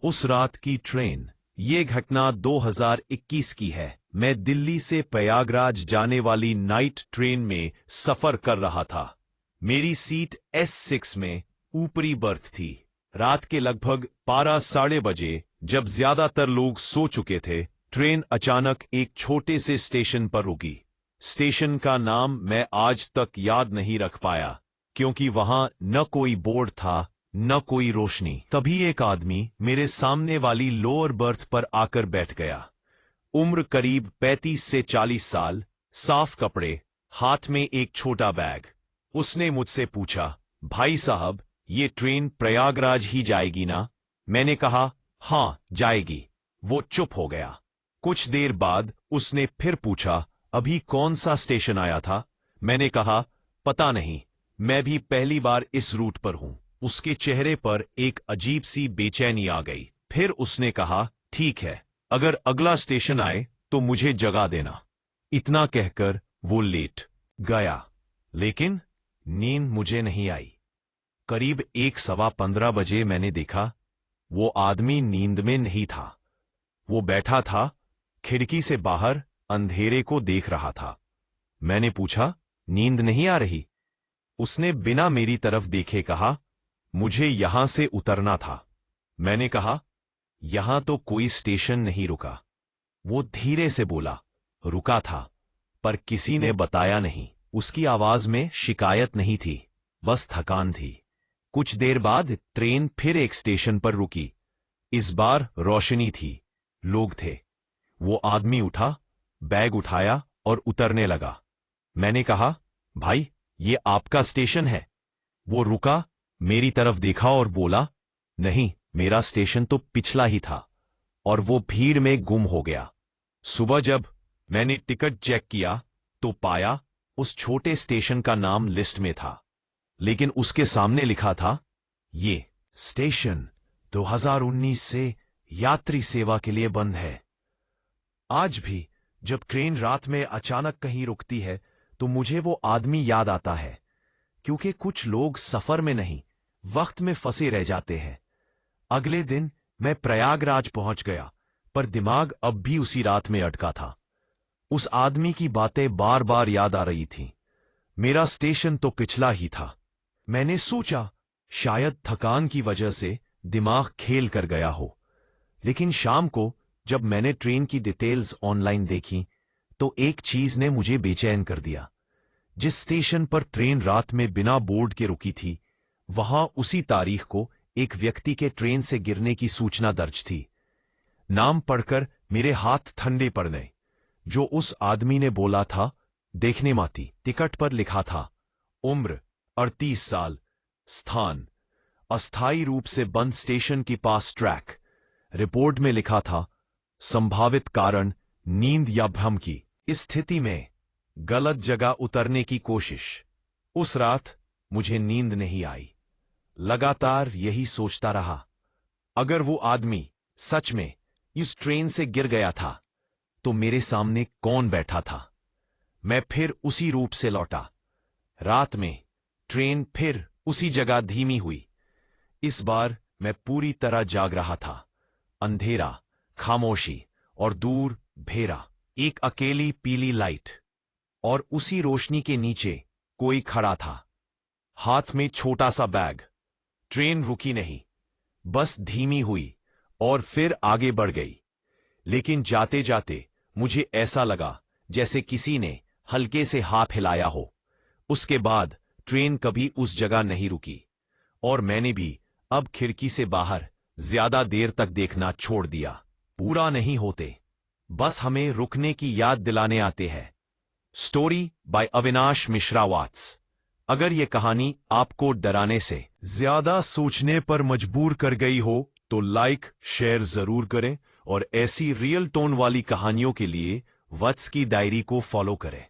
उस रात की ट्रेन। ये घटना 2021 की है। मैं दिल्ली से प्रयागराज जाने वाली नाइट ट्रेन में सफर कर रहा था। मेरी सीट S6 में ऊपरी बर्थ थी। रात के लगभग 12 बजे, जब ज्यादातर लोग सो चुके थे, ट्रेन अचानक एक छोटे से स्टेशन पर रुकी। स्टेशन का नाम मैं आज तक याद नहीं रख पाया, क्योंकि वहां न कोई बोर्ड था न कोई रोशनी। तभी एक आदमी मेरे सामने वाली लोअर बर्थ पर आकर बैठ गया। उम्र करीब 35 से 40 साल, साफ कपड़े, हाथ में एक छोटा बैग। उसने मुझसे पूछा, भाई साहब, ये ट्रेन प्रयागराज ही जाएगी ना? मैंने कहा, हाँ जाएगी। वो चुप हो गया। कुछ देर बाद उसने फिर पूछा, अभी कौन सा स्टेशन आया था? मैंने कहा, पता नहीं, मैं भी पहली बार इस रूट पर हूं। उसके चेहरे पर एक अजीब सी बेचैनी आ गई। फिर उसने कहा, ठीक है, अगर अगला स्टेशन आए तो मुझे जगा देना। इतना कहकर वो लेट गया। लेकिन नींद मुझे नहीं आई। करीब 1:15 बजे मैंने देखा, वो आदमी नींद में नहीं था। वो बैठा था, खिड़की से बाहर अंधेरे को देख रहा था। मैंने पूछा, नींद नहीं आ रही? उसने बिना मेरी तरफ देखे कहा, मुझे यहां से उतरना था। मैंने कहा, यहां तो कोई स्टेशन नहीं रुका। वो धीरे से बोला, रुका था, पर किसी ने बताया नहीं। उसकी आवाज में शिकायत नहीं थी, बस थकान थी। कुछ देर बाद ट्रेन फिर एक स्टेशन पर रुकी। इस बार रोशनी थी, लोग थे। वो आदमी उठा, बैग उठाया और उतरने लगा। मैंने कहा, भाई, ये आपका स्टेशन है? वो रुका, मेरी तरफ देखा और बोला, नहीं, मेरा स्टेशन तो पिछला ही था। और वो भीड़ में गुम हो गया। सुबह जब मैंने टिकट चेक किया तो पाया उस छोटे स्टेशन का नाम लिस्ट में था, लेकिन उसके सामने लिखा था, ये स्टेशन 2019 से यात्री सेवा के लिए बंद है। आज भी जब ट्रेन रात में अचानक कहीं रुकती है तो मुझे वो आदमी याद आता है, क्योंकि कुछ लोग सफर में नहीं, वक्त में फंसे रह जाते हैं। अगले दिन मैं प्रयागराज पहुंच गया, पर दिमाग अब भी उसी रात में अटका था। उस आदमी की बातें बार बार याद आ रही थीं। मेरा स्टेशन तो पिछला ही था। मैंने सोचा, शायद थकान की वजह से दिमाग खेल कर गया हो। लेकिन शाम को जब मैंने ट्रेन की डिटेल्स ऑनलाइन देखी तो एक चीज ने मुझे बेचैन कर दिया। जिस स्टेशन पर ट्रेन रात में बिना बोर्ड के रुकी थी, वहां उसी तारीख को एक व्यक्ति के ट्रेन से गिरने की सूचना दर्ज थी। नाम पढ़कर मेरे हाथ ठंडे पड़ गए। जो उस आदमी ने बोला था, देखने माती। टिकट पर लिखा था, उम्र 38 साल, स्थान अस्थायी रूप से बंद स्टेशन के पास ट्रैक। रिपोर्ट में लिखा था, संभावित कारण नींद या भ्रम की स्थिति में गलत जगह उतरने की कोशिश। उस रात मुझे नींद नहीं आई। लगातार यही सोचता रहा, अगर वो आदमी सच में इस ट्रेन से गिर गया था तो मेरे सामने कौन बैठा था? मैं फिर उसी रूट से लौटा। रात में ट्रेन फिर उसी जगह धीमी हुई। इस बार मैं पूरी तरह जाग रहा था। अंधेरा, खामोशी और दूर भेरा, एक अकेली पीली लाइट, और उसी रोशनी के नीचे कोई खड़ा था, हाथ में छोटा सा बैग। ट्रेन रुकी नहीं, बस धीमी हुई और फिर आगे बढ़ गई। लेकिन जाते जाते मुझे ऐसा लगा जैसे किसी ने हल्के से हाथ हिलाया हो। उसके बाद ट्रेन कभी उस जगह नहीं रुकी, और मैंने भी अब खिड़की से बाहर ज्यादा देर तक देखना छोड़ दिया। पूरा नहीं होते, बस हमें रुकने की याद दिलाने आते हैं। Story by Avinash Mishra Vats. अगर यह कहानी आपको डराने से ज्यादा सोचने पर मजबूर कर गई हो तो लाइक शेयर जरूर करें, और ऐसी रियल टोन वाली कहानियों के लिए वत्स की डायरी को फॉलो करें।